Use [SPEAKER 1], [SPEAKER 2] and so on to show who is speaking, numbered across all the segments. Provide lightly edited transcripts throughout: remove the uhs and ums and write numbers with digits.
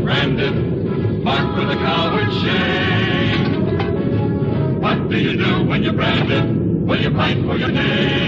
[SPEAKER 1] Branded, marked with a coward's shame. What do you do when you're branded? Will you fight for your name?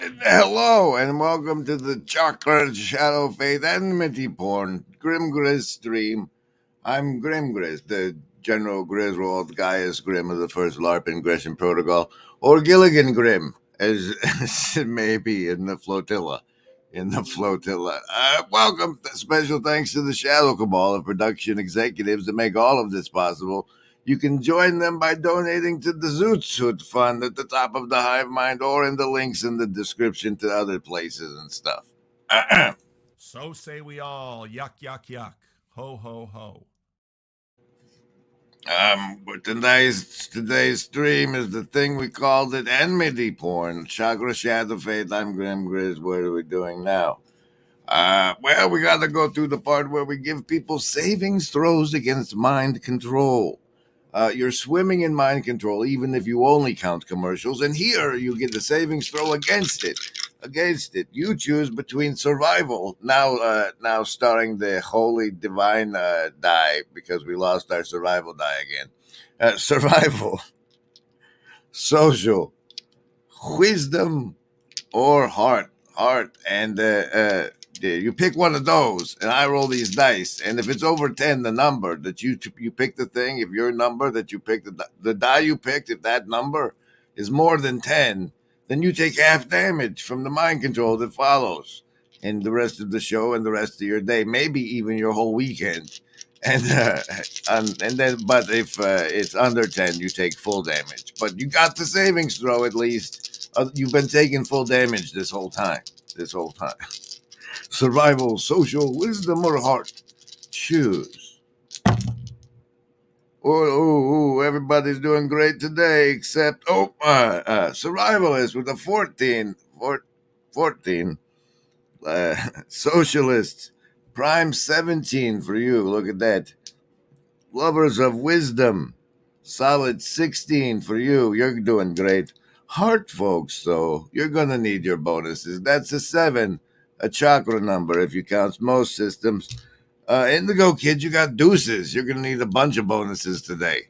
[SPEAKER 2] Hello and welcome to the Chakra, Shadowfaith, Enmity Porn Grim Grizz stream. I'm Grim Grizz, the General Griswold Gaius Grim of the First LARP Ingression Protocol, or Gilligan Grim, as it may be in the flotilla. Welcome. Special thanks to the Shadow Cabal of production executives that make all of this possible. You can join them by donating to the Zoot Suit Fund at the top of the Hive Mind or in the links in the description to other places and stuff.
[SPEAKER 3] So say we all. Yuck, yuck, yuck. Ho, ho, ho.
[SPEAKER 2] Today's stream is the thing we called it Enmity Porn. Chakra, Shadowfaith, I'm Grim Grizz. What are we doing now? Well, we got to go through the part where we give people savings throws against mind control. You're swimming in mind control, even if you only count commercials. And here you get the savings throw against it. You choose between survival, now starring the holy divine die, because we lost our survival die again. Survival, social, wisdom, or heart. And you pick one of those, and I roll these dice. And if it's over 10, the number that you pick the thing, if your number that you picked, the die you picked, if that number is more than 10, then you take half damage from the mind control that follows in the rest of the show and the rest of your day, maybe even your whole weekend. But if it's under 10, you take full damage. But you got the savings throw at least. You've been taking full damage this whole time. Survival, social, wisdom, or heart. Choose. Everybody's doing great today, except, survivalist with a 14. 14. Socialist, prime 17 for you. Look at that. Lovers of wisdom, solid 16 for you. You're doing great. Heart folks, though, you're going to need your bonuses. That's a 7, a chakra number if you count most systems. Indigo kids, you got deuces. You're going to need a bunch of bonuses today.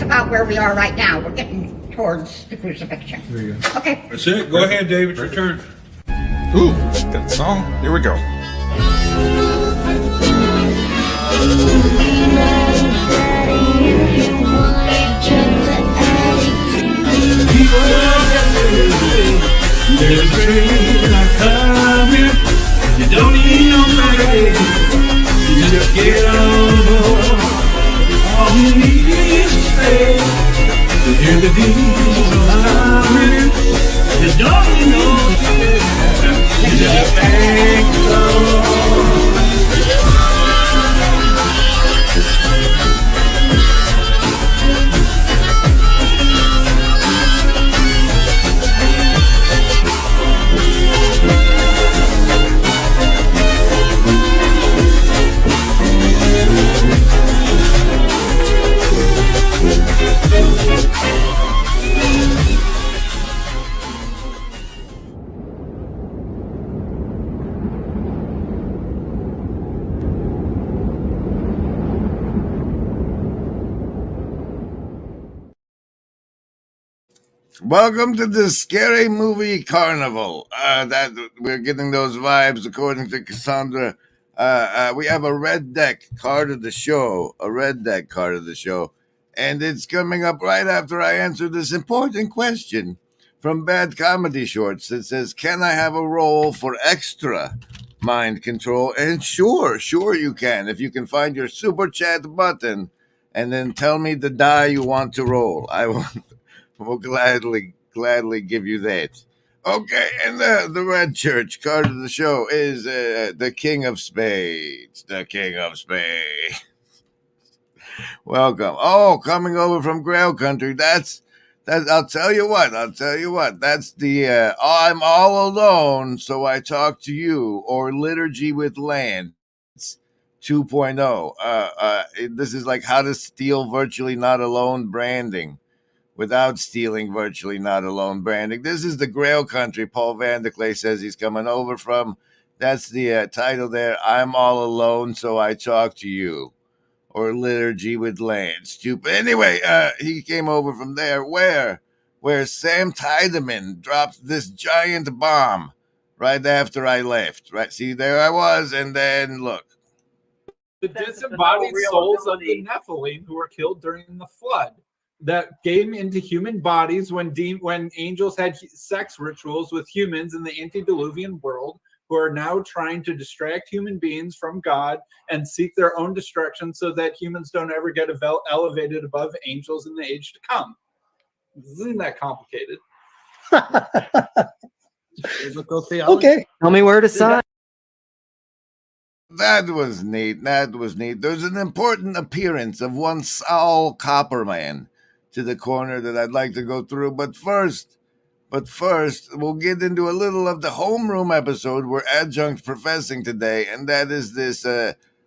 [SPEAKER 4] About where we are right now. We're getting towards the crucifixion.
[SPEAKER 5] There you go.
[SPEAKER 4] Okay.
[SPEAKER 5] That's it. Go ahead, David. Your turn.
[SPEAKER 6] Ooh, good song. Here we go.
[SPEAKER 1] There's a train coming. You don't need no money. You just get on board. All you need is space to hear the diesel humming. You don't need no space. You just thank the Lord.
[SPEAKER 2] Welcome to the Scary Movie Carnival. That we're getting those vibes according to Cassandra. We have a red deck card of the show, and it's coming up right after I answer this important question from Bad Comedy Shorts that says, "Can I have a roll for extra mind control?" And sure you can, if you can find your super chat button and then tell me the die you want to roll. I will gladly give you that. Okay, and the red church card of the show is the King of Spades. Welcome. Oh, coming over from Grail Country. That's I'll tell you what. That's the I'm all alone, so I talk to you, or Liturgy with Lance 2.0. This is like how to steal virtually not alone branding without stealing virtually not alone branding. This is the Grail Country Paul Vanderklay says he's coming over from. That's the title there. I'm all alone, so I talk to you. Or Liturgy with Land. Stupid. Anyway, he came over from there. Where Sam Tiedemann dropped this giant bomb right after I left. Right, see, there I was, and then look.
[SPEAKER 5] The disembodied souls of the Nephilim who were killed during the flood that came into human bodies when angels had sex rituals with humans in the antediluvian world, who are now trying to distract human beings from God and seek their own destruction so that humans don't ever get elevated above angels in the age to come. Isn't that complicated?
[SPEAKER 7] Okay.
[SPEAKER 8] Tell me where to sign.
[SPEAKER 2] That was neat. There's an important appearance of one Saul Copperman to the corner that I'd like to go through. But first, we'll get into a little of the homeroom episode we're adjunct professing today, and that is this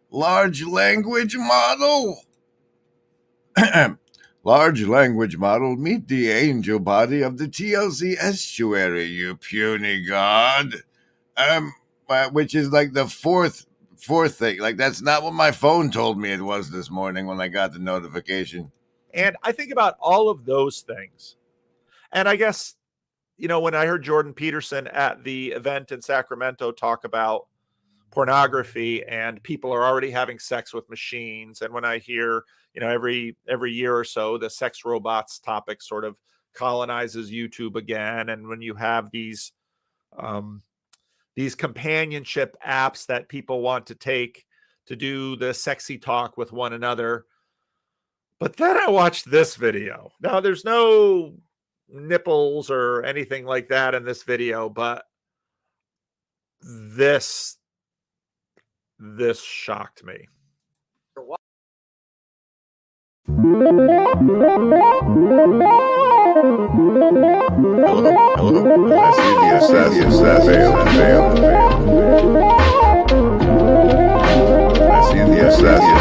[SPEAKER 2] large language model. Large language model, meet the angel body of the TLC estuary, you puny god. Which is like the fourth thing. Like, that's not what my phone told me it was this morning when I got the notification.
[SPEAKER 3] And I think about all of those things. And I guess, when I heard Jordan Peterson at the event in Sacramento talk about pornography and people are already having sex with machines, and when I hear, every year or so, the sex robots topic sort of colonizes YouTube again, and when you have these companionship apps that people want to take to do the sexy talk with one another. But then I watched this video. Now, there's no nipples or anything like that in this video, but this shocked me.
[SPEAKER 2] Hello. I see the assassin. I see the assassin.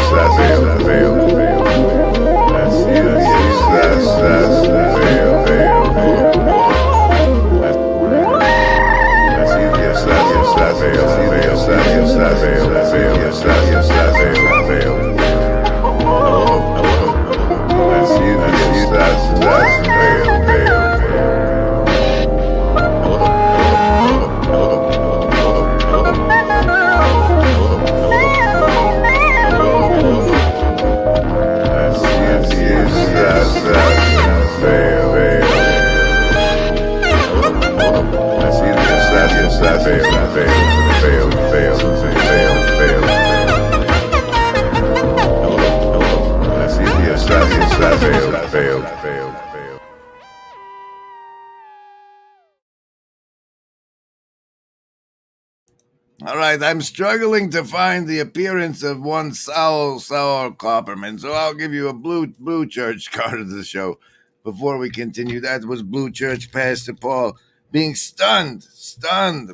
[SPEAKER 2] All right, I'm struggling to find the appearance of one Saul Copperman, so I'll give you a blue church card of the show before we continue. That was Blue Church Pastor Paul being stunned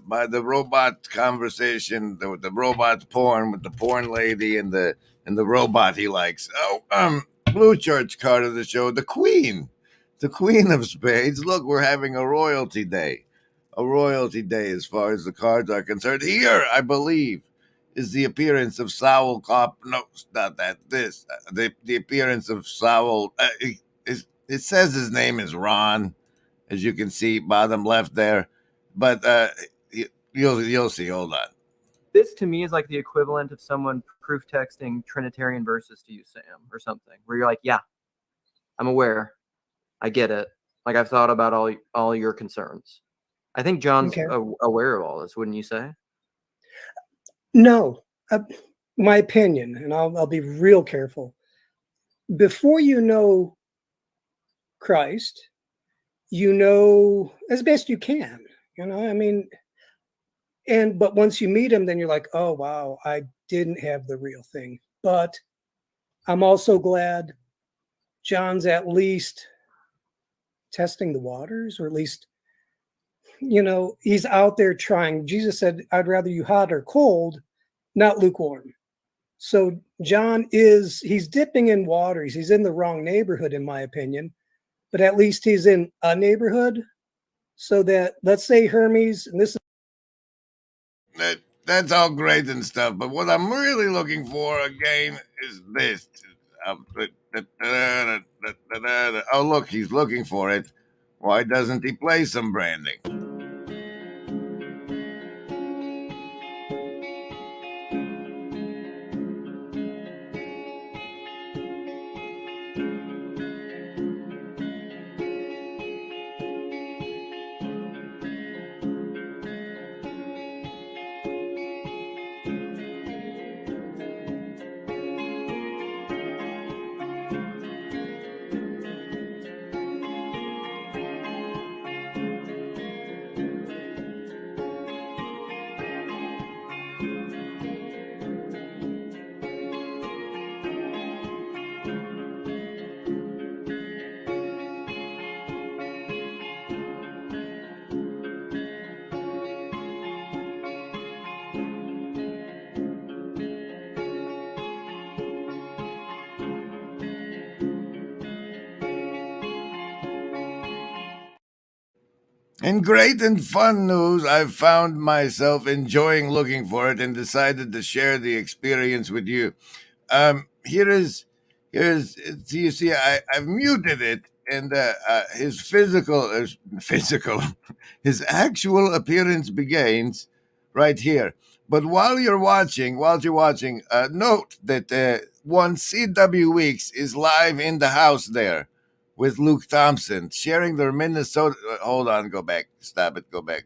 [SPEAKER 2] by the robot conversation, the robot porn with the porn lady and the robot he likes. Oh, Blue Church card of the show, the Queen of Spades. Look, we're having a royalty day. A royalty day as far as the cards are concerned. Here, I believe, is the appearance of Saul No, not that. The appearance of Saul. It says his name is Ron, as you can see, bottom left there. But you'll see. Hold on.
[SPEAKER 8] This to me is like the equivalent of someone proof texting Trinitarian verses to you, Sam, or something, where you're like, yeah, I'm aware. I get it. Like, I've thought about all your concerns. I think John's aware of all this, wouldn't you say?
[SPEAKER 7] No, my opinion, and I'll be real careful. Before you know Christ, you know as best you can. But once you meet him, then you're like, oh wow, I didn't have the real thing. But I'm also glad John's at least testing the waters, or at least, he's out there trying. Jesus said, I'd rather you hot or cold, not lukewarm. So John he's dipping in waters. He's in the wrong neighborhood, in my opinion, but at least he's in a neighborhood, so that, let's say Hermes, and this is
[SPEAKER 2] that's all great and stuff, but what I'm really looking for again is this. Oh, look, he's looking for it. Why doesn't he play some branding? In great and fun news, I've found myself enjoying looking for it and decided to share the experience with you. Here's you see, I've muted it, and his physical, his actual appearance begins right here. But while you're watching, note that one CW Weeks is live in the house there with Luke Thompson sharing their Minnesota. Hold on, go back, stop it, go back.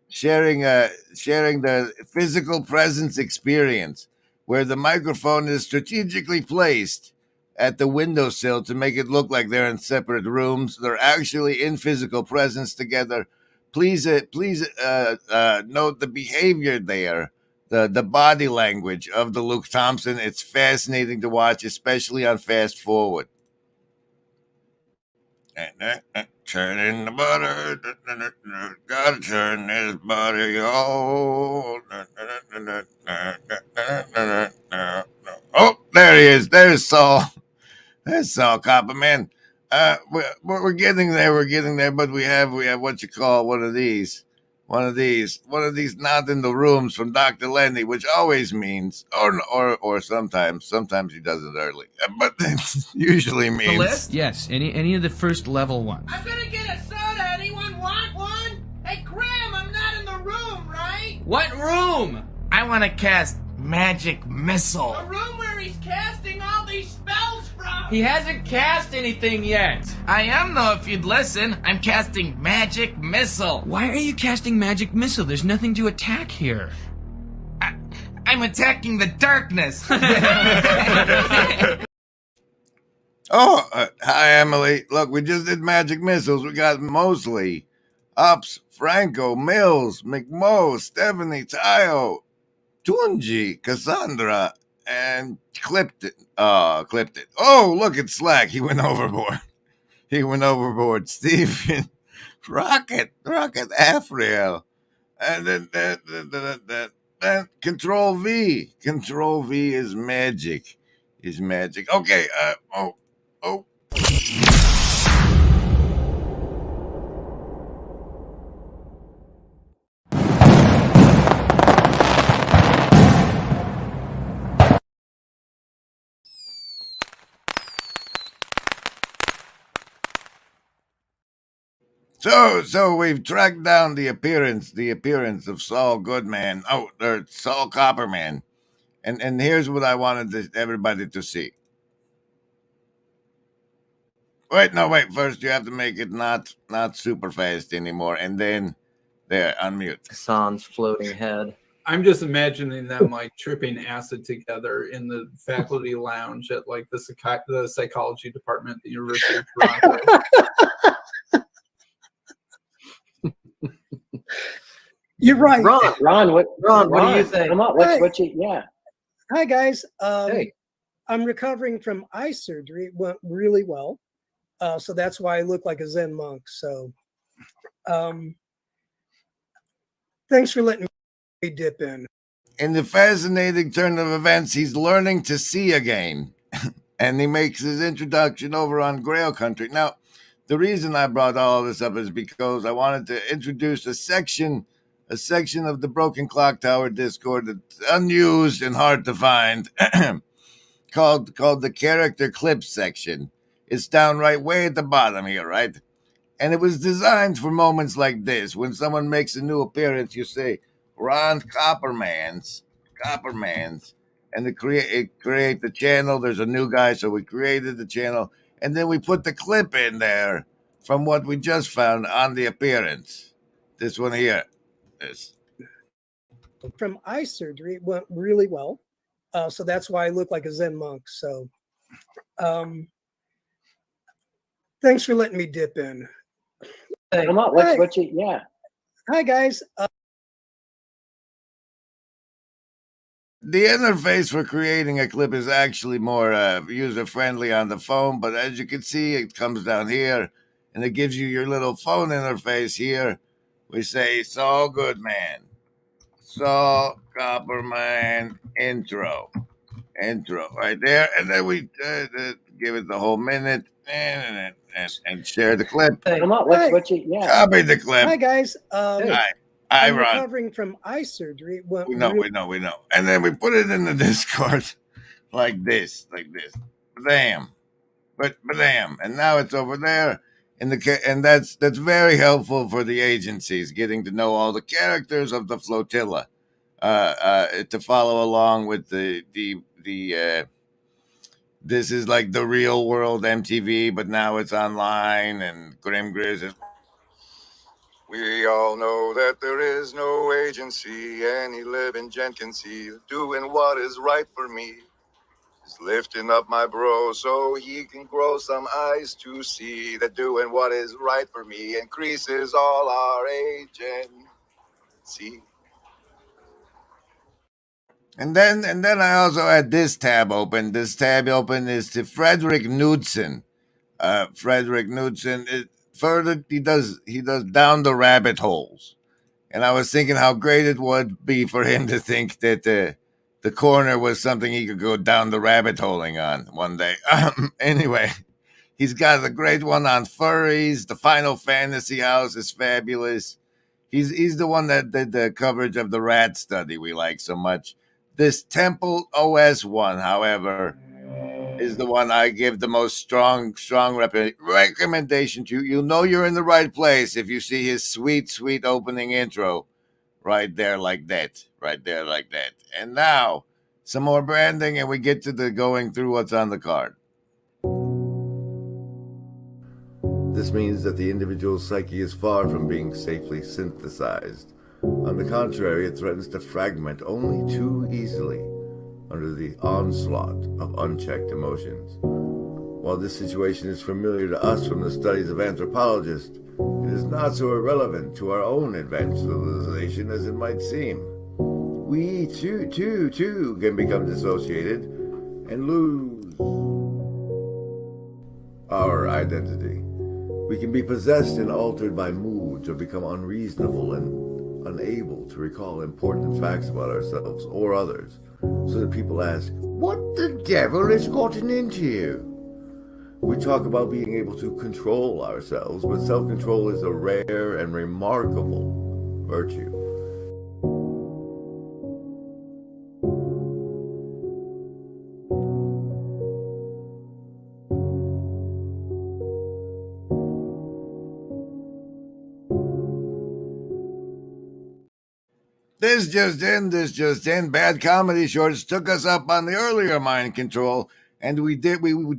[SPEAKER 2] Sharing the physical presence experience, where the microphone is strategically placed at the windowsill to make it look like they're in separate rooms. They're actually in physical presence together. Please note the behavior there, the body language of the Luke Thompson. It's fascinating to watch, especially on fast forward. Turning the butter, gotta turn this butter on. Oh, there he is. There's Saul. There's Saul Copperman. We're getting there. But we have what you call one of these not in the rooms from Dr. Lenny, which always means, or sometimes he does it early, but it usually means
[SPEAKER 9] the list. Yes, any of the first level ones.
[SPEAKER 10] I'm gonna get a soda. Anyone want one? Hey, Graham, I'm not in the room, right?
[SPEAKER 9] What room? I want to cast magic missile.
[SPEAKER 10] The room where he's casting all these spells from.
[SPEAKER 9] He hasn't cast anything yet. I am, though, if you'd listen. I'm casting magic missile. Why are you casting magic missile? There's nothing to attack here. I'm attacking the darkness.
[SPEAKER 2] Oh, hi, Emily. Look, we just did magic missiles. We got Mosley, Ups, Franco, Mills, McMo, Stephanie, Tayo, Tunji, Cassandra, and clipped it. Oh, look at Slack. He went overboard. Stephen, Rocket, Afriel, and then Control V. Control V is magic. Okay. Oh. So we've tracked down the appearance of Saul Goodman. Or Saul Copperman. And here's what I wanted everybody to see. Wait. First, you have to make it not super fast anymore, and then there, unmute.
[SPEAKER 8] Hassan's floating head.
[SPEAKER 5] I'm just imagining them like tripping acid together in the faculty lounge at like the psychology department at the University of Toronto.
[SPEAKER 7] You're right.
[SPEAKER 8] Ron, what do you think?
[SPEAKER 11] Come on, what you? Yeah.
[SPEAKER 7] Hi guys.
[SPEAKER 8] Hey.
[SPEAKER 7] I'm recovering from eye surgery. It went really well. So that's why I look like a Zen monk. So thanks for letting me dip in.
[SPEAKER 2] In the fascinating turn of events, he's learning to see again. And he makes his introduction over on Grail Country. Now, the reason I brought all this up is because I wanted to introduce a section a section of the Broken Clock Tower Discord that's unused and hard to find, called the character clips section. It's down right way at the bottom here, right? And it was designed for moments like this. When someone makes a new appearance, you say, Ron Coppermans, and it create the channel. There's a new guy, so we created the channel, and then we put the clip in there from what we just found on the appearance. This one here. This.
[SPEAKER 7] From eye surgery, it went really well. So that's why I look like a Zen monk. So thanks for letting me dip in.
[SPEAKER 11] Come on, what's it? Yeah.
[SPEAKER 7] Hi, guys.
[SPEAKER 2] The interface for creating a clip is actually more user-friendly on the phone, but as you can see, it comes down here, and it gives you your little phone interface here. We say, "So good, man. So Copperman intro, right there," and then we give it the whole minute and share the clip.
[SPEAKER 11] Come on, what's it? Yeah.
[SPEAKER 2] Copy the clip.
[SPEAKER 7] Hi, guys. I'm
[SPEAKER 2] Ron.
[SPEAKER 7] recovering from eye surgery. It went
[SPEAKER 2] We know. And then we put it in the Discord like this. Bam. Bam. And now it's over there. And that's very helpful for the agencies, getting to know all the characters of the flotilla, to follow along with the this is like the real world MTV, but now it's online, and Grim Grizz is.
[SPEAKER 12] We all know that there is no agency any living gent can see. Doing what is right for me is lifting up my bro so he can grow some eyes to see that doing what is right for me increases all our agency.
[SPEAKER 2] And then I also had this tab open. This tab open is to Frederick Knudsen. Frederick Knudsen. Further, he does down the rabbit holes, and I was thinking how great it would be for him to think that the corner was something he could go down the rabbit holing on one day. Anyway, he's got a great one on furries. The Final Fantasy house is fabulous. He's the one that did the coverage of the rat study we like so much. This Temple OS one, however, is the one I give the most strong recommendation to. You know you're in the right place if you see his sweet opening intro right there like that. And now, some more branding, and we get to the going through what's on the card. This means that the individual's psyche is far from being safely synthesized. On the contrary, it threatens to fragment only too easily under the onslaught of unchecked emotions. While this situation is familiar to us from the studies of anthropologists, it is not so irrelevant to our own advanced civilization as it might seem. We too can become dissociated and lose our identity. We can be possessed and altered by moods or become unreasonable and unable to recall important facts about ourselves or others, so that people ask, "What the devil has gotten into you?" We talk about being able to control ourselves, but self-control is a rare and remarkable virtue. This just in. Bad Comedy Shorts took us up on the earlier mind control, and we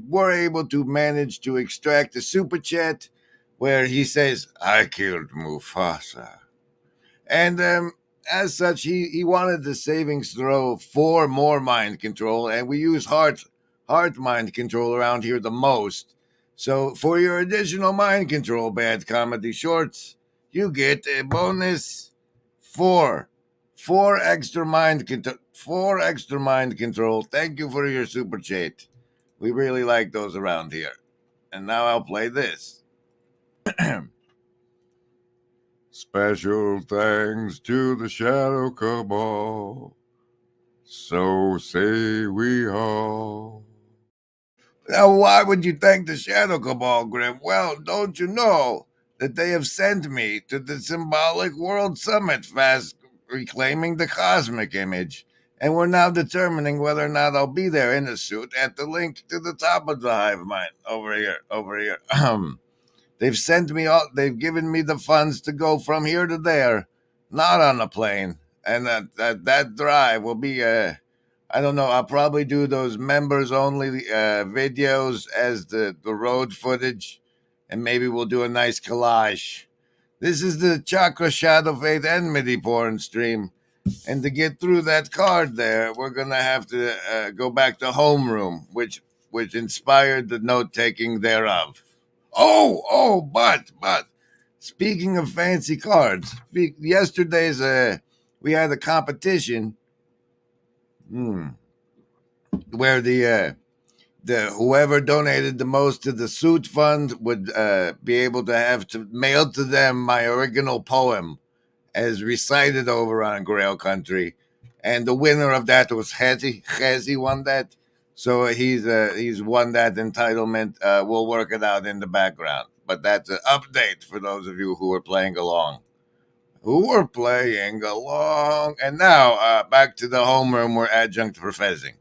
[SPEAKER 2] were able to manage to extract a super chat where he says, "I killed Mufasa." And as such, he wanted the savings throw for more mind control, and we use heart mind control around here the most. So for your additional mind control, Bad Comedy Shorts, you get a bonus four extra mind control. Thank you for your super chat. We really like those around here. And now I'll play this. Special thanks to the Shadow Cabal. So say we all. Now, why would you thank the Shadow Cabal, Grim? Well, don't you know that they have sent me to the symbolic World Summit fast reclaiming the cosmic image, and we're now determining whether or not I'll be there in a suit at the link to the top of the hive mind over here. They've sent me all. They've given me the funds to go from here to there, not on a plane, and that drive will be I don't know. I'll probably do those members only videos as the road footage, and maybe we'll do a nice collage. This is the Chakra Shadowfaith Enmity porn stream. And to get through that card there, we're going to have to go back to homeroom, which inspired the note-taking thereof. But speaking of fancy cards, yesterday's we had a competition where the whoever donated the most to the suit fund would be able to have to mail to them my original poem as recited over on Grail Country, and the winner of that was Hezi. Hezi won that, so he's won that entitlement. We'll work it out in the background, but that's an update for those of you who are playing along. And now back to the homeroom where adjunct professing.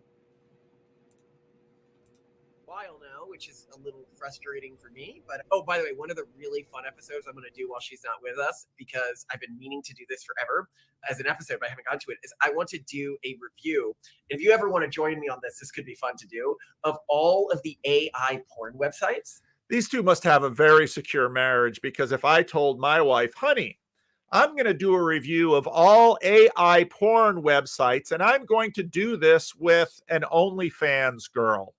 [SPEAKER 13] Which is a little frustrating for me. But oh, by the way, one of the really fun episodes I'm going to do while she's not with us, because I've been meaning to do this forever as an episode, but I haven't gotten to it, is I want to do a review. And if you ever want to join me on this could be fun to do, of all of the AI porn websites.
[SPEAKER 3] These two must have a very secure marriage, because if I told my wife, honey, I'm going to do a review of all AI porn websites, and I'm going to do this with an OnlyFans girl.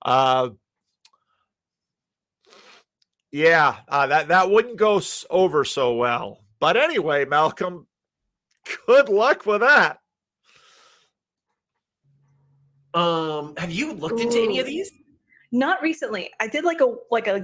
[SPEAKER 3] That wouldn't go over so well. But anyway, Malcolm, good luck with that.
[SPEAKER 13] Have you looked into any of these?
[SPEAKER 14] Not recently. I did like a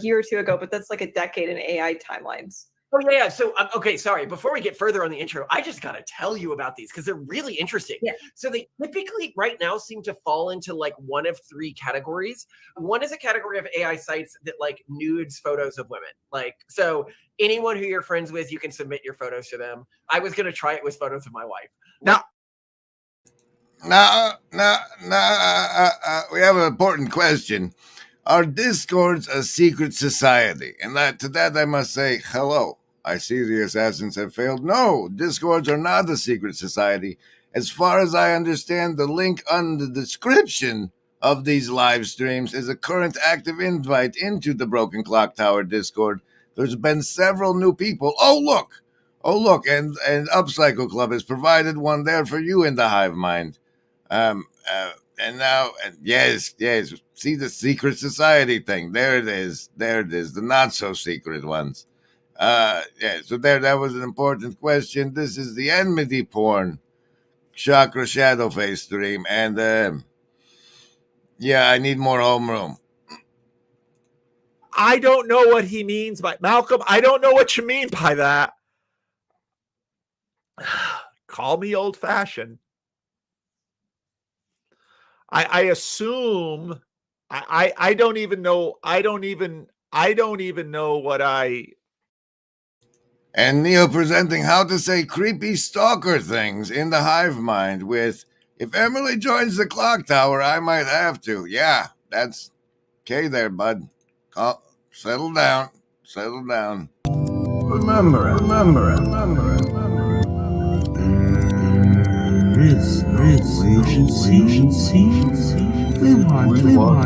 [SPEAKER 14] year or two ago, but that's like a decade in AI timelines.
[SPEAKER 13] Oh yeah. So okay, sorry. Before we get further on the intro, I just got to tell you about these because they're really interesting.
[SPEAKER 14] Yeah.
[SPEAKER 13] So they typically right now seem to fall into like one of three categories. One is a category of AI sites that like nudes photos of women. Like, so anyone who you're friends with, you can submit your photos to them. I was gonna try it with photos of my wife.
[SPEAKER 2] We have an important question. Are Discords a secret society? And to that I must say, hello. I see the assassins have failed. No, Discords are not a secret society. As far as I understand, the link on the description of these live streams is a current active invite into the Broken Clock Tower Discord. There's been several new people. Oh, look, and Upcycle Club has provided one there for you in the Hive Mind. Yes, see the secret society thing. There it is, the not so secret ones. So that was an important question. This is the Enmity porn Chakra Shadowfaith stream, and I need more homeroom.
[SPEAKER 3] I don't know what he means by Malcolm. I don't know what you mean by that. Call me old-fashioned. I assume I don't even know. I don't even know what I.
[SPEAKER 2] And Neil presenting how to say creepy stalker things in the Hive Mind with, if Emily joins the clock tower, I might have to. Yeah, that's okay there, bud. Settle down. Remember it.
[SPEAKER 1] This agency. We want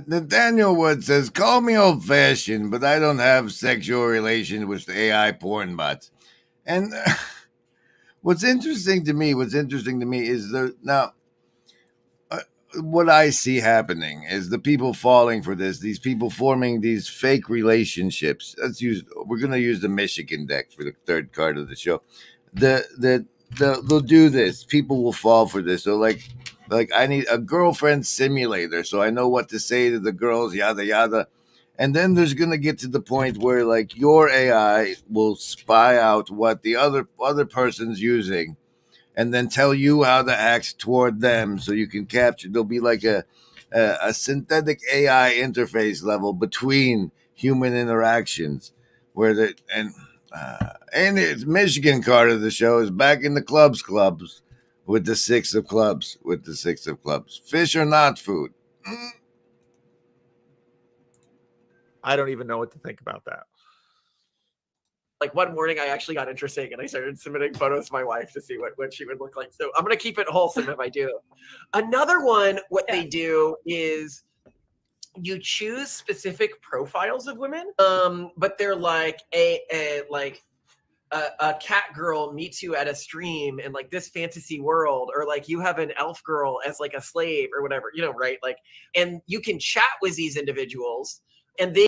[SPEAKER 2] Nathaniel Wood says, "Call me old-fashioned, but I don't have sexual relations with the AI porn bots." And what's interesting to me is what I see happening is the people falling for this. These people forming these fake relationships. We're going to use the Michigan deck for the third card of the show. They'll do this. People will fall for this. So like I need a girlfriend simulator, so I know what to say to the girls, yada yada. And then there's gonna get to the point where like your AI will spy out what the other person's using, and then tell you how to act toward them, so you can capture. There'll be like a synthetic AI interface level between human interactions, where and it's Michigan card of the show is back in the clubs with the 6 of clubs, Fish or not food?
[SPEAKER 3] I don't even know what to think about that.
[SPEAKER 13] Like one morning I actually got interesting and I started submitting photos to my wife to see what she would look like. So I'm going to keep it wholesome if I do. Another one, what they do is you choose specific profiles of women, but they're like a cat girl meets you at a stream in like this fantasy world, or like you have an elf girl as like a slave or whatever, right? Like, and you can chat with these individuals, and they.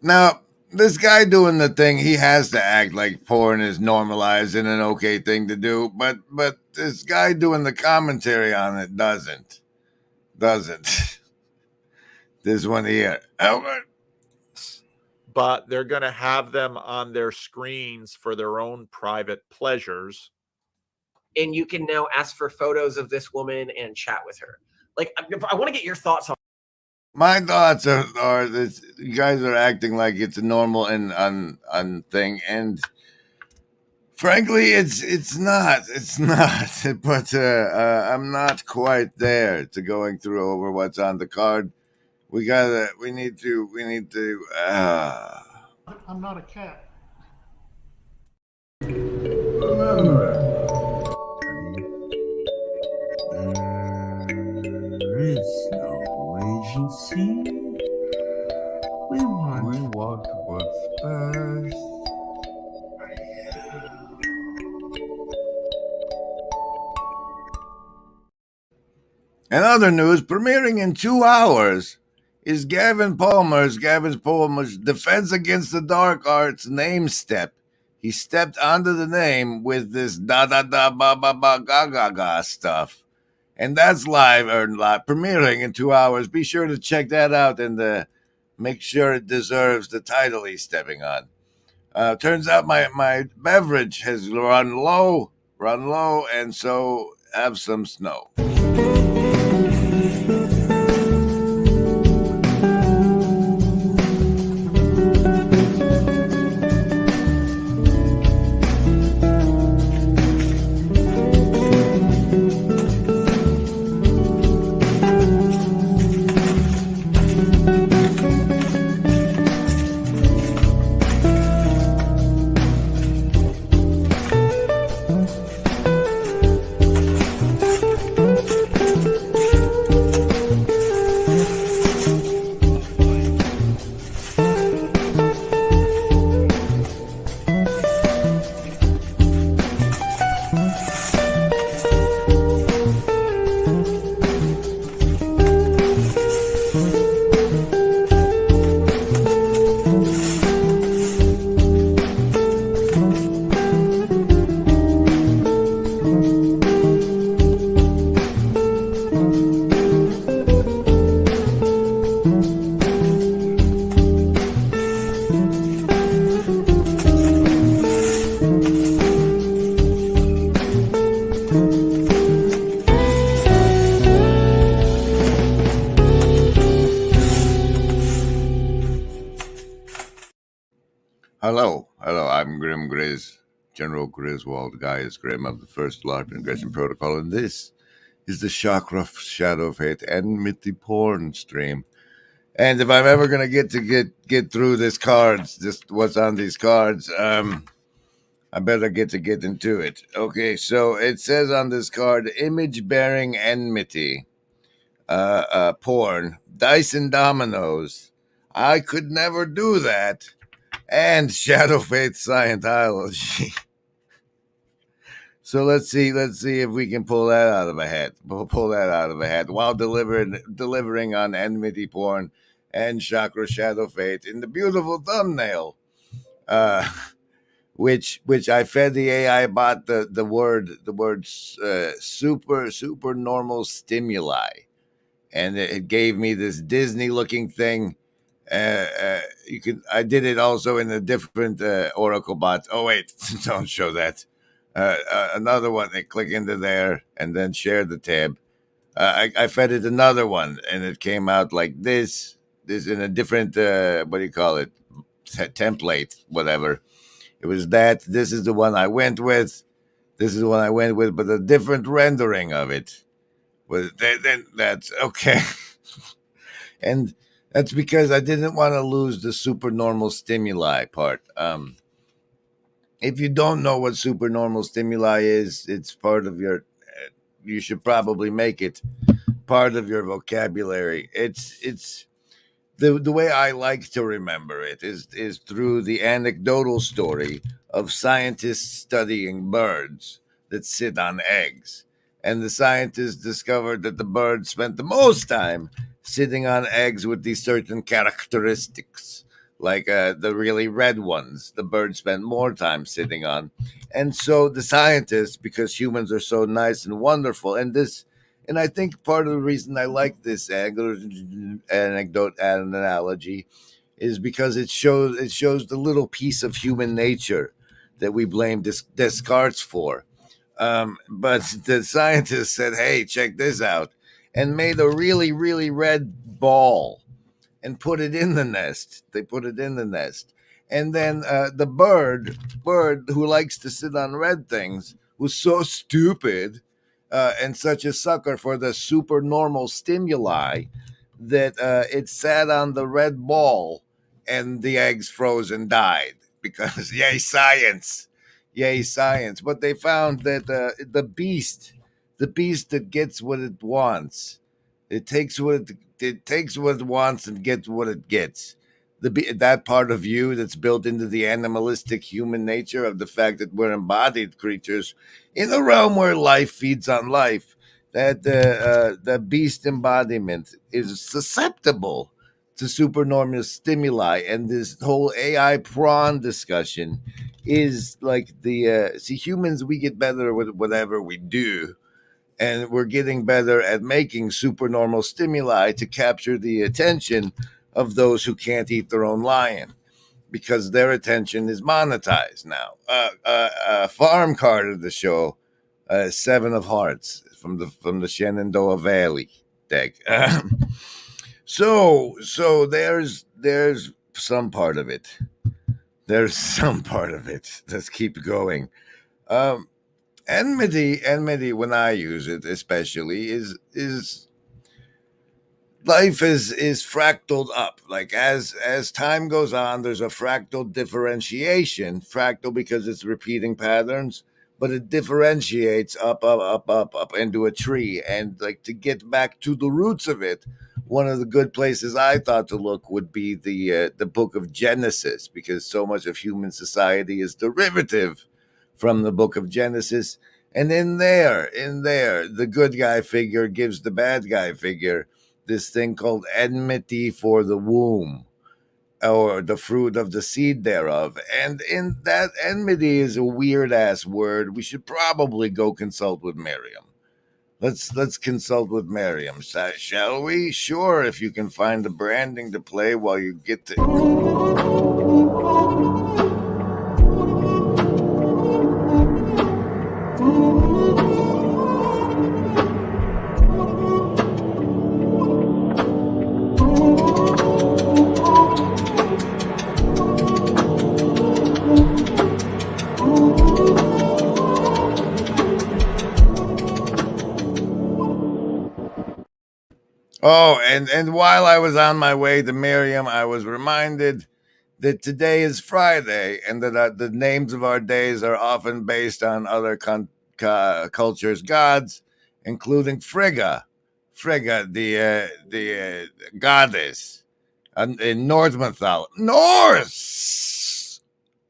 [SPEAKER 2] Now, this guy doing the thing, he has to act like porn is normalized and an okay thing to do, but this guy doing the commentary on it doesn't. This one here.
[SPEAKER 3] But they're going to have them on their screens for their own private pleasures.
[SPEAKER 13] And you can now ask for photos of this woman and chat with her. Like, I want to get your thoughts on.
[SPEAKER 2] My thoughts are this: you guys are acting like it's a normal and un thing, and frankly, it's not. But I'm not quite there to going through over what's on the card. We need to.
[SPEAKER 1] I'm not a cat. Remember, there is no agency. We want what's best.
[SPEAKER 2] And other news, premiering in 2 hours, is Gavin Palmer's Defense Against the Dark Arts name step. He stepped onto the name with this da da da ba ba ba ga ga ga stuff. And that's live, premiering in 2 hours. Be sure to check that out and make sure it deserves the title he's stepping on. Turns out my beverage has run low, and so have some snow. Hello, I'm Grim Grizz, General Griswold, Gaius Grim of the First Larp Ingression Protocol, and this is the Chakra Shadowfaith Enmity porn stream. And if I'm ever gonna get through this cards, just what's on these cards, I better get into it. Okay, so it says on this card, image bearing enmity, porn, dice and dominoes. I could never do that. And Shadowfaith Scientology. So let's see if we can pull that out of a hat. Pull that out of a hat while delivering on enmity porn and Chakra Shadowfaith in the beautiful thumbnail. Which I fed the AI bot the word supernormal stimuli, and it gave me this Disney looking thing. I did it also in a different Oracle bot. Oh wait, don't show that. Another one. I click into there and then share the tab. I fed it another one, and it came out like this. This in a different what do you call it? Template, whatever. It was that. This is the one I went with. This is the one I went with, but a different rendering of it. But then that's okay. And that's because I didn't want to lose the supernormal stimuli part. If you don't know what supernormal stimuli is, it's part of your. You should probably make it part of your vocabulary. It's the way I like to remember it is through the anecdotal story of scientists studying birds that sit on eggs. And the scientists discovered that the birds spent the most time sitting on eggs with these certain characteristics, like the really red ones. The birds spend more time sitting on. And so the scientists, because humans are so nice and wonderful, and I think part of the reason I like this anecdote and analogy is because it shows the little piece of human nature that we blame Descartes for. But the scientists said, "Hey, check this out," and made a really, really red ball and put it in the nest. They put it in the nest. And then the bird who likes to sit on red things was so stupid and such a sucker for the supernormal stimuli that it sat on the red ball and the eggs froze and died because yay science. But they found that the beast that gets what it wants, it takes what it wants and gets what it gets. That part of you that's built into the animalistic human nature of the fact that we're embodied creatures in a realm where life feeds on life, that the beast embodiment is susceptible to supernormal stimuli. And this whole AI prawn discussion is like humans, we get better with whatever we do. And we're getting better at making supernormal stimuli to capture the attention of those who can't eat their own lion, because their attention is monetized now. Farm card of the show, 7 of Hearts from the Shenandoah Valley deck. So there's some part of it. There's some part of it. Let's keep going. Enmity, when I use it especially, is life is fractaled up. Like as time goes on, there's a fractal differentiation. Fractal because it's repeating patterns, but it differentiates up into a tree. And like to get back to the roots of it, one of the good places I thought to look would be the book of Genesis, because so much of human society is derivative from the book of Genesis. And in there, the good guy figure gives the bad guy figure this thing called enmity for the womb, or the fruit of the seed thereof. And in that, enmity is a weird ass word. We should probably go consult with Miriam. Let's consult with Miriam, shall we? Sure, if you can find the branding to play while you get to. Oh, and while I was on my way to Miriam, I was reminded that today is Friday, and that the names of our days are often based on other cultures' gods, including Frigga, the goddess in Norse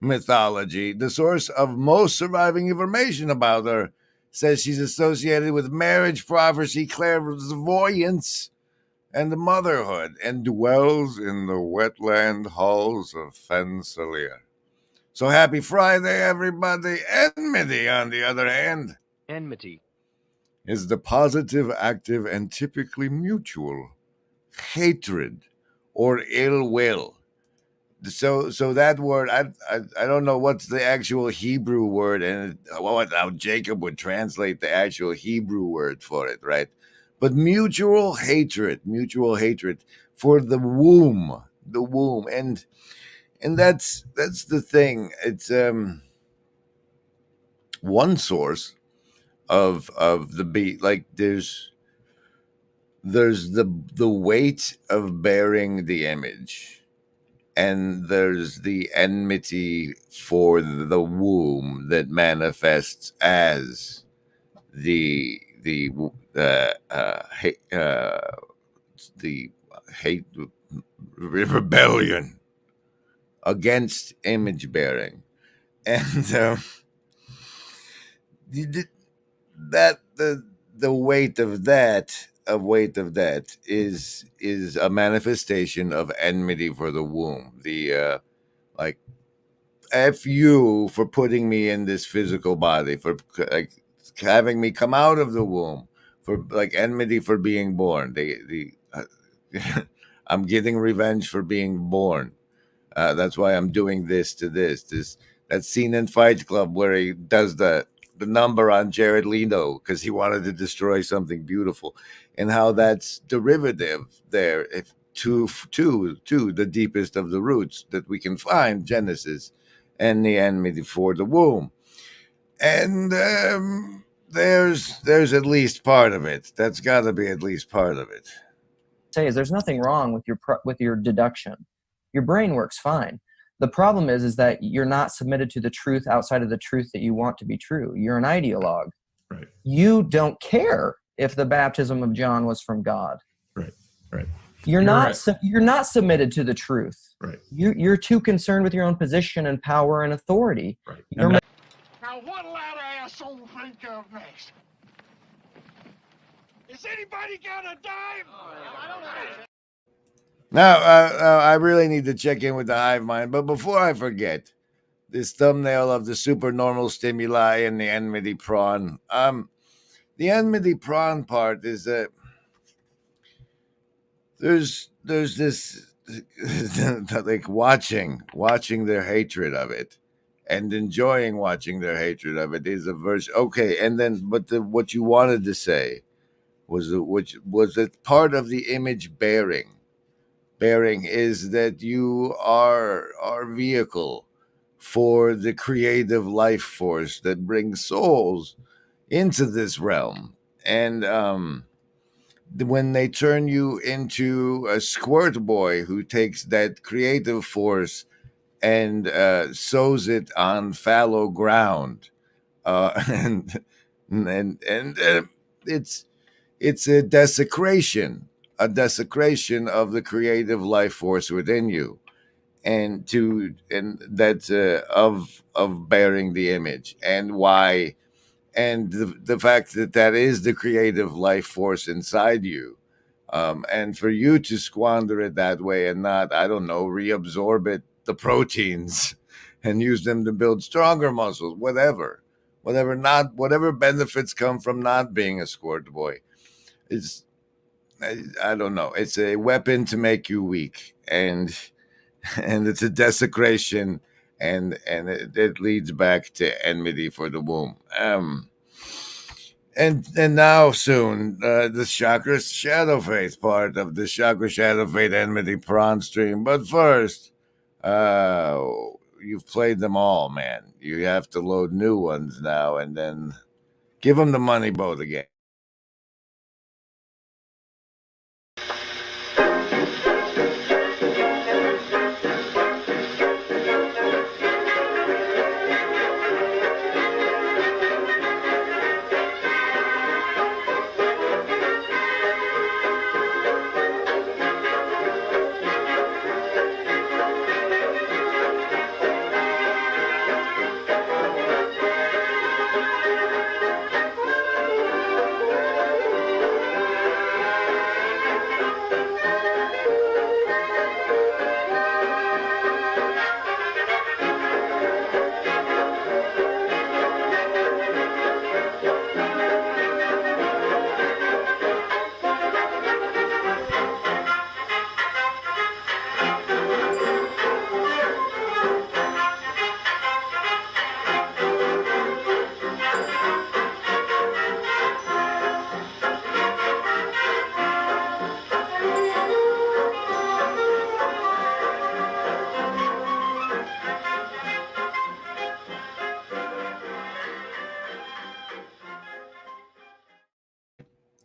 [SPEAKER 2] mythology. The source of most surviving information about her says she's associated with marriage, prophecy, clairvoyance, and motherhood, and dwells in the wetland halls of Fensalir. So happy Friday, everybody. Enmity, on the other hand,
[SPEAKER 15] Enmity
[SPEAKER 2] is the positive, active, and typically mutual hatred or ill will. So that word, I don't know what's the actual Hebrew word, and how Jacob would translate the actual Hebrew word for it, right? But mutual hatred for the womb, and that's the thing. It's one source of the beat. Like there's the weight of bearing the image, and there's the enmity for the womb that manifests as the hate rebellion against image bearing, and that the weight of that is a manifestation of enmity for the womb. The like, F you for putting me in this physical body, for like having me come out of the womb, for like enmity for being born. I'm getting revenge for being born. That's why I'm doing this to this. That scene in Fight Club where he does the number on Jared Leto because he wanted to destroy something beautiful, and how that's derivative there to the deepest of the roots that we can find, Genesis, and the enmity for the womb. And there's at least part of it. That's got to be at least part of it.
[SPEAKER 8] Say is there's nothing wrong with your deduction. Your brain works fine. The problem is that you're not submitted to the truth outside of the truth that you want to be true. You're an ideologue.
[SPEAKER 1] Right.
[SPEAKER 8] You don't care if the baptism of John was from God.
[SPEAKER 1] Right.
[SPEAKER 8] You're not submitted to the truth.
[SPEAKER 1] Right.
[SPEAKER 8] You're too concerned with your own position and power and authority.
[SPEAKER 1] Right.
[SPEAKER 10] Now what'll that asshole think of next? Is anybody got a dime? I don't know.
[SPEAKER 2] Now, I really need to check in with the hive mind, but before I forget, this thumbnail of the Supernormal Stimuli and the Enmity Prawn. The Enmity Prawn part is that there's this like watching their hatred of it and enjoying watching their hatred of it is a verse. Okay, and then but what you wanted to say was that part of the image bearing is that you are our vehicle for the creative life force that brings souls into this realm. And when they turn you into a squirt boy who takes that creative force and sows it on fallow ground, and it's a desecration of the creative life force within you, and that's of bearing the image, and why, and the fact that is the creative life force inside you, and for you to squander it that way and not, I don't know, reabsorb it, the proteins, and use them to build stronger muscles, whatever benefits come from not being a squirt boy. I don't know. It's a weapon to make you weak, and it's a desecration, and it leads back to enmity for the womb. And now soon the Chakra Shadowfaith part of the Chakra Shadowfaith Enmity Prawn stream. But first, you've played them all, man. You have to load new ones now, and then give them the money boat again.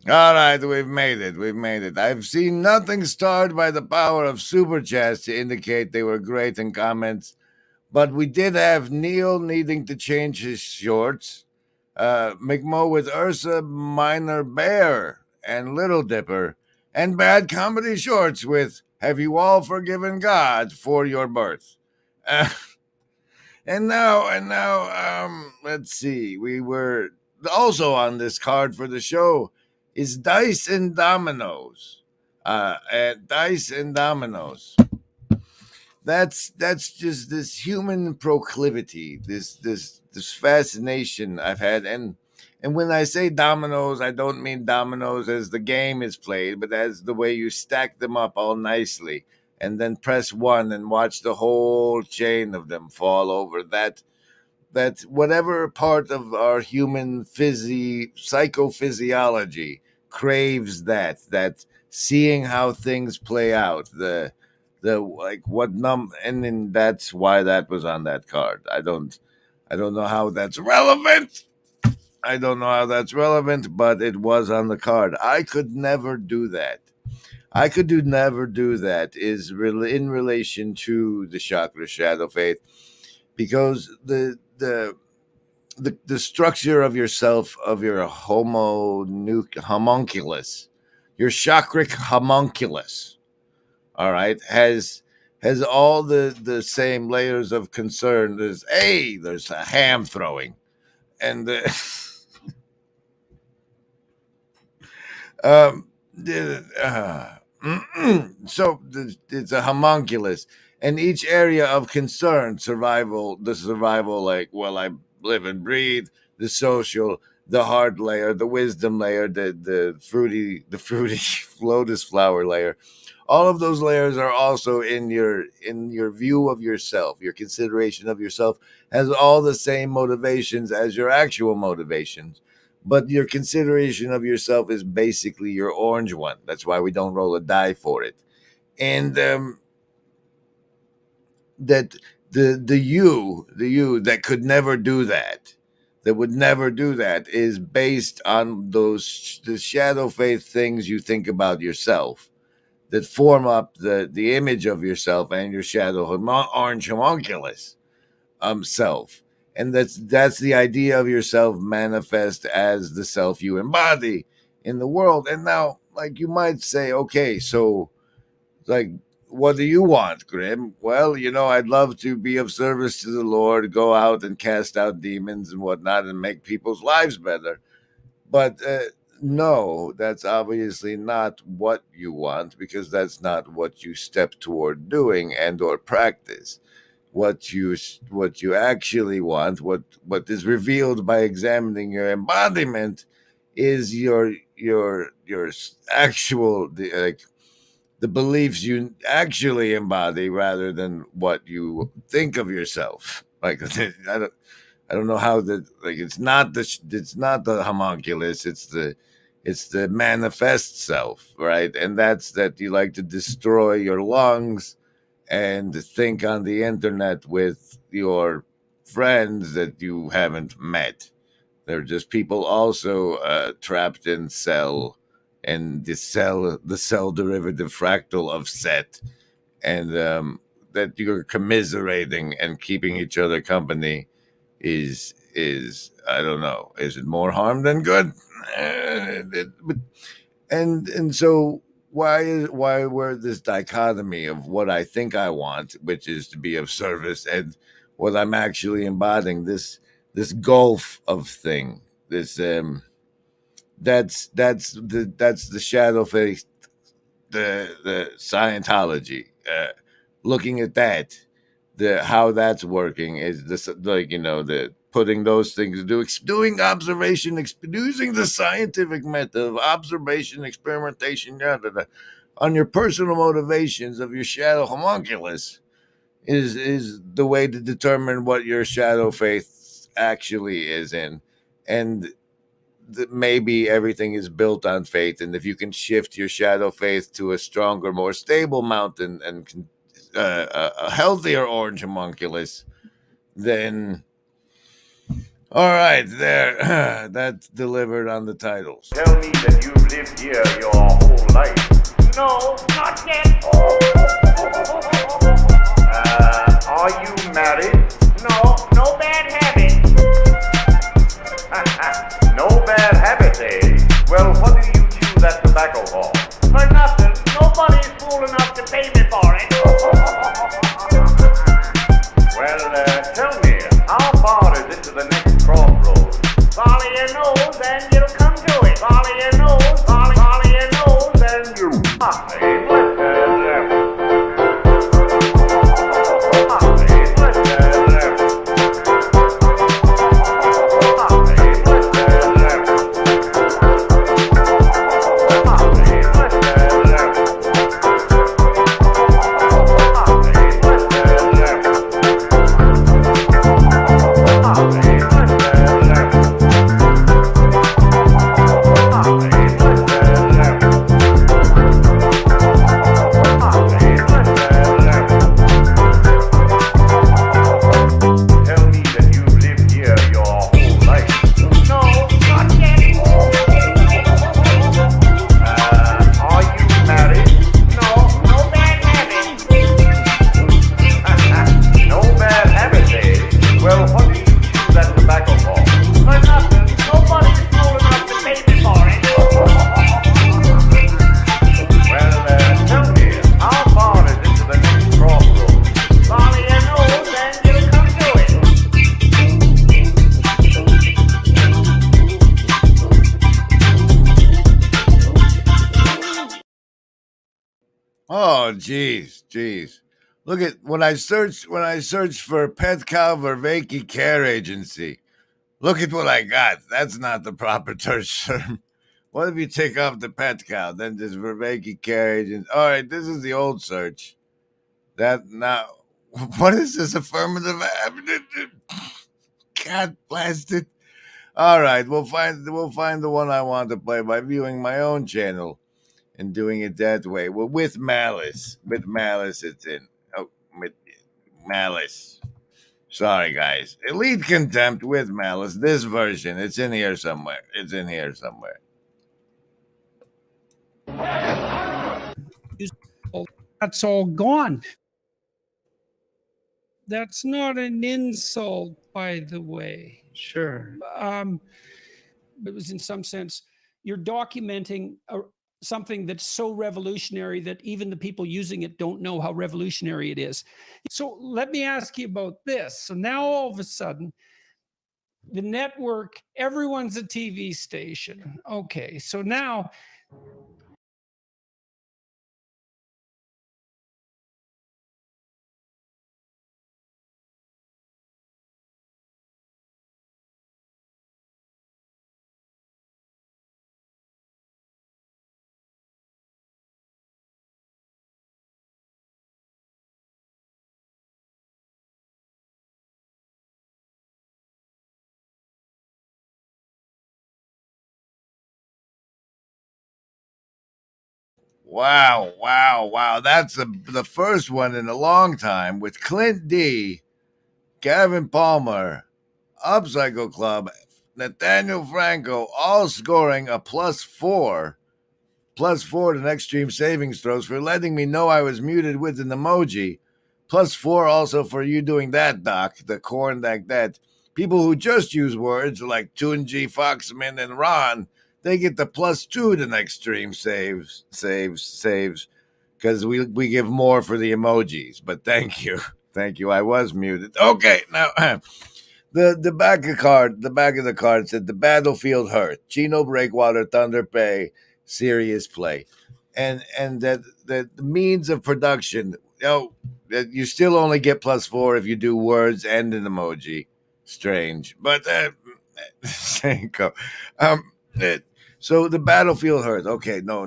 [SPEAKER 2] All right, we've made it. We've made it. I've seen nothing starred by the power of super chats to indicate they were great in comments, but we did have Neil needing to change his shorts, McMo with Ursa, Minor Bear, and Little Dipper, and Bad Comedy Shorts with Have You All Forgiven God for Your Birth? And now, let's see. We were also on this card for the show is Dice and Dominoes. At Dice and Dominoes. That's just this human proclivity, this fascination I've had, and when I say dominoes, I don't mean dominoes as the game is played, but as the way you stack them up all nicely and then press one and watch the whole chain of them fall over. That whatever part of our human psychophysiology craves that seeing how things play out, the like what and then that's why that was on that card. I don't know how that's relevant. I don't know how that's relevant, but it was on the card. I could never do that. I could never do that is really in relation to the Chakra Shadowfaith, because the structure of yourself, of your homunculus, your chakric homunculus, all right, has all the same layers of concern. There's a ham throwing, and so it's a homunculus, and each area of concern, the survival, like, well, I live and breathe, the social, the heart layer, the wisdom layer, the fruity lotus flower layer. All of those layers are also in your view of yourself. Your consideration of yourself has all the same motivations as your actual motivations, but your consideration of yourself is basically your orange one. That's why we don't roll a die for it. And that the you that could never do that, that would never do that, is based on the shadow faith things you think about yourself that form up the image of yourself and your shadow orange homunculus self. And that's the idea of yourself manifest as the self you embody in the world. And now, like, you might say, okay, so, like, what do you want, Grim? Well, I'd love to be of service to the Lord, go out and cast out demons and whatnot and make people's lives better. But no, that's obviously not what you want, because that's not what you step toward doing and or practice. What you actually want, what is revealed by examining your embodiment, is your actual the beliefs you actually embody, rather than what you think of yourself. Like, I don't know how it's not the homunculus, it's the manifest self, right? And that's that you like to destroy your lungs and think on the internet with your friends that you haven't met. They're just people also trapped in cell, and the cell derivative fractal of set, and that you're commiserating and keeping each other company is I don't know, is it more harm than good? And so why were this dichotomy of what I think I want, which is to be of service, and what I'm actually embodying, this gulf of thing, this that's the shadow face, the Scientology, looking at that, how that's working is this, like, the putting those things, doing observation, using the scientific method of observation, experimentation, on your personal motivations of your shadow homunculus is the way to determine what your shadow faith actually is in. And maybe everything is built on faith, and if you can shift your shadow faith to a stronger, more stable mountain, and a healthier orange homunculus, then All right, there. That's delivered on the titles.
[SPEAKER 15] Tell me that you've lived here your whole life. No, not yet. Are you married? No, no bad habit. No bad habit, eh? Well, what do you chew that tobacco for? For nothing. Nobody's fool enough to pay me for it. Well, tell me, how far is it to the next crossroads? Follow your nose and you'll come to it. Follow your nose, follow your nose and you.
[SPEAKER 2] Oh, geez. Look at when I search for pet cow Vervaeke care agency. Look at what I got. That's not the proper term. What if you take off the pet cow? Then there's Vervaeke care agent. All right, this is the old search. That now, what is this affirmative? God blast it. All right, we'll find the one I want to play by viewing my own channel and doing it that way. Well, with malice. With malice, it's in. Oh, with malice. Sorry, guys. Elite Contempt with malice. This version. It's in here somewhere.
[SPEAKER 16] That's all gone. That's not an insult, by the way.
[SPEAKER 17] Sure.
[SPEAKER 16] It was in some sense, you're documenting something that's so revolutionary that even the people using it don't know how revolutionary it is. So let me ask you about this. So now all of a sudden, the network, everyone's a TV station. Okay, so now
[SPEAKER 2] Wow. That's the first one in a long time with Clint D, Gavin Palmer, Upcycle Club, Nathaniel Franco, all scoring a +4 to next stream savings throws for letting me know I was muted with an emoji. +4 also for you doing that, Doc, the corn like that. People who just use words like Tunji, Foxman, and Ron, they get the +2 to next stream saves, because we give more for the emojis. But thank you. I was muted. Okay, now the back of the card said the battlefield hurt. Chino Breakwater, Thunder Bay, serious play, and that the means of production. That you still only get +4 if you do words and an emoji. Strange, but so the battlefield hurt. Okay, no.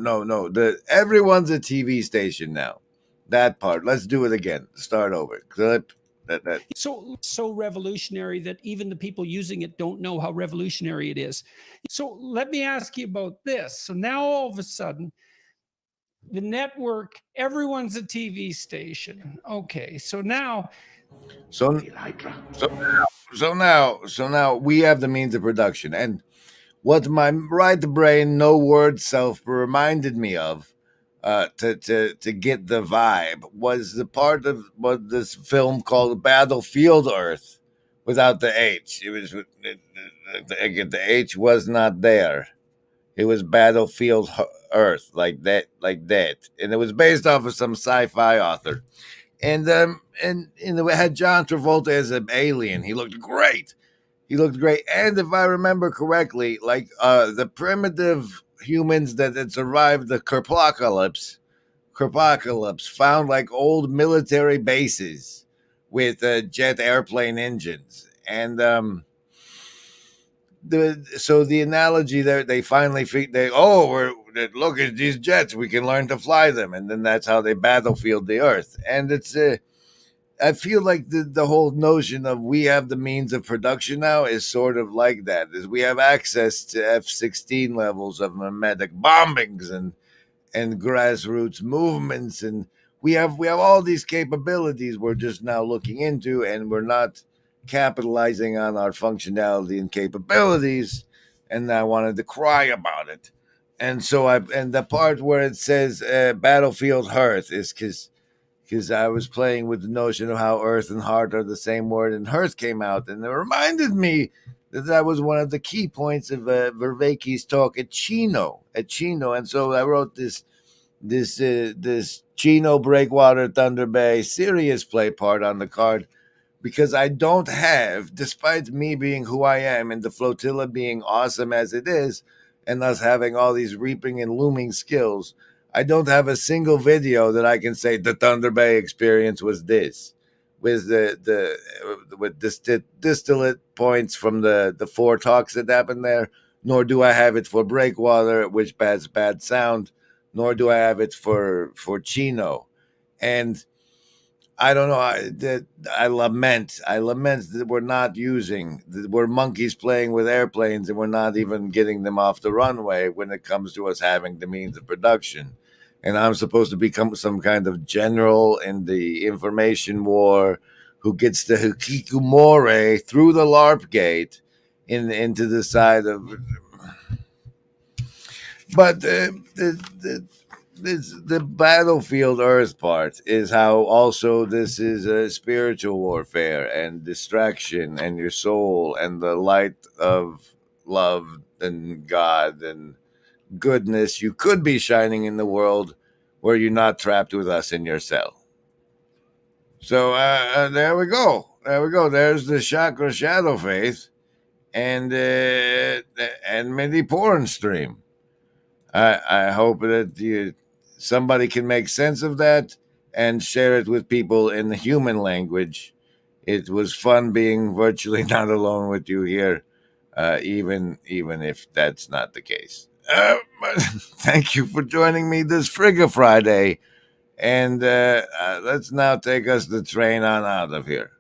[SPEAKER 2] Everyone's a TV station now. That part. Let's do it again. Start over. Clip. That.
[SPEAKER 16] So revolutionary that even the people using it don't know how revolutionary it is. So let me ask you about this. So now all of a sudden, the network, everyone's a TV station. Okay, so now
[SPEAKER 2] now we have the means of production, and what my right brain, no word self reminded me of, to get the vibe, was the part of what this film called Battlefield Earth, without the H. It was the H was not there. It was Battlefield Earth, like that, and it was based off of some sci-fi author. And it had John Travolta as an alien. He looked great. And if I remember correctly, like the primitive humans that had survived the Kerpocalypse found like old military bases with jet airplane engines. And the analogy there, they finally look at these jets, we can learn to fly them, and then that's how they battlefield the Earth. And it's I feel like the whole notion of we have the means of production now is sort of like that. Is we have access to F-16 levels of mimetic bombings and grassroots movements, and we have all these capabilities we're just now looking into, and we're not capitalizing on our functionality and capabilities. And I wanted to cry about it. And so and the part where it says Battlefield Earth is because I was playing with the notion of how Earth and Heart are the same word, and Hearth came out, and it reminded me that was one of the key points of Vervaeke's talk at Chino, and so I wrote this Chino Breakwater Thunder Bay serious play part on the card, because I don't have, despite me being who I am and the flotilla being awesome as it is, and us having all these reaping and looming skills, I don't have a single video that I can say the Thunder Bay experience was this, with with distillate points from the 4 talks that happened there. Nor do I have it for Breakwater, which has bad sound. Nor do I have it for Chino, and I don't know. I lament that we're not using. We're monkeys playing with airplanes, and we're not even getting them off the runway when it comes to us having the means of production. And I'm supposed to become some kind of general in the information war who gets the hikikomori through the LARP gate into the side of. But the Battlefield Earth part is how also this is a spiritual warfare and distraction and your soul and the light of love and God and goodness you could be shining in the world where you're not trapped with us in your cell. So there we go. There's the Chakra Shadowfaith and Enmity porn stream. I hope that somebody can make sense of that and share it with people in the human language. It was fun being virtually not alone with you here, even if that's not the case. Thank you for joining me this Frigga Friday, and let's now take us the train on out of here.